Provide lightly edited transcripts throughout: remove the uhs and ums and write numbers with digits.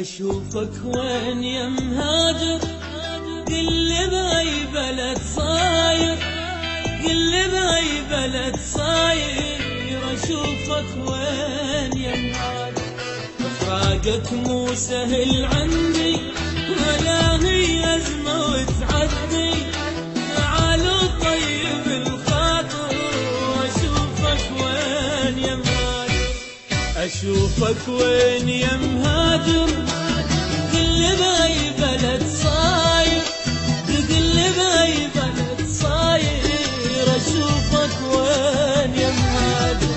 أشوفك وين يا مهاجر، قل بأي بلد صاير، قل بأي بلد صاير. أشوفك وين يا مهاجر، فراقك مو سهل عندي ولا هي أزمة وتعدي. تعالوا طيب الخاطر، أشوفك وين يا مهاجر، أشوفك وين يا مهاجر. قل بأي بلد صاير، قل بأي بلد صاير. أشوفك وين يا مهاجر،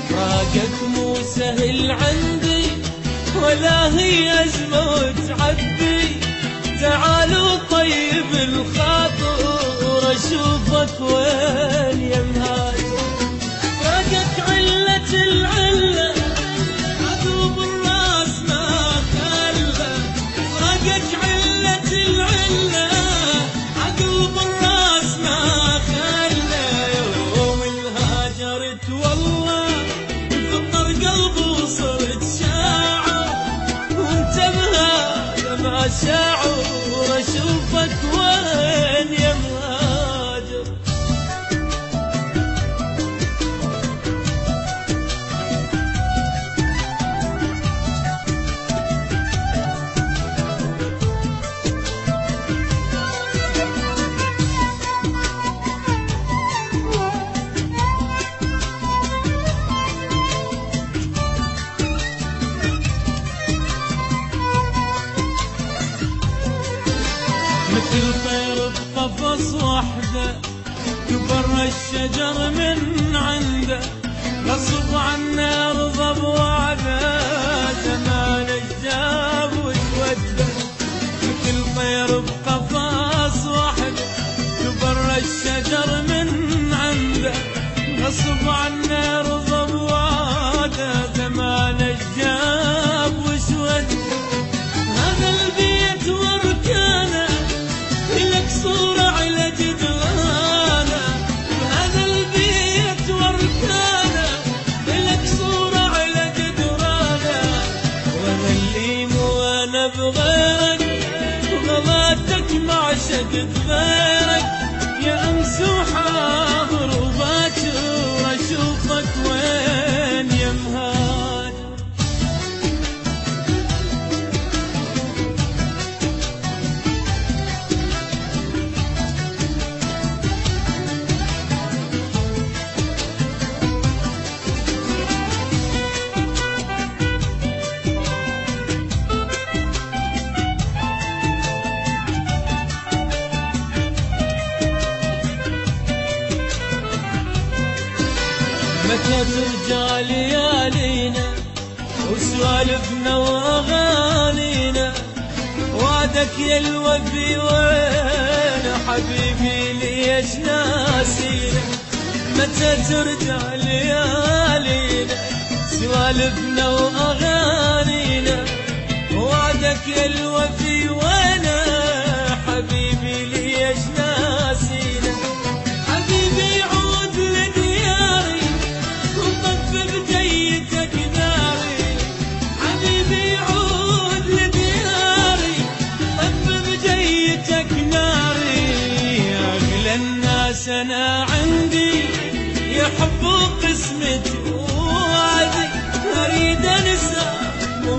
فراقك مو سهل عندي ولا هي أزمة وتعدي. تعالوا طيب الخاطر، أشوفك وين يا مهاجر. فراقك علة العلة، عقب الراس ما خلى. فراقك علة العلة، عقب الراس ما خلى. يوم الهاجرت والله فطر قلبي وصرت شاعر، وانت بهذا ما شاعر. أشوفك وين يا مهاجر. مثل طير بقفص وحده، كبر الشجر من عنده. غصب عنه رضى بوعده، زمان الجاب وتوده. مثل طير بقفص وحده، كبر الشجر من عنده. غصب عنه رضى بوعده، زمان الجاب وتوده. هذا البيت واركانه لك صورة على جدرانه، بهذا البيت واركانه لك صورة على جدرانه. وانا اللي مو انا بغيرك، وغلاتك ما عشقت غيرك. يا امس وحاضر وباكر، اشوفك وين يا مهاجر. متى ترجع ليالينا وسوالفنا واغانينا. وعدك يا الوفي وين حبيبي ليش ناسينا. متى ترجع ليالينا سوالفنا واغانينا. وعدك يا الوفي وين حبيبي ليش ناسينا. حبيبي عود لدياري وطف بجيتك ناري. حبيبي عود لدياري طف بجيتك ناري. أغلى الناس أنا عندي يحبوا قسمتي ووعدي. أريد أنسى مو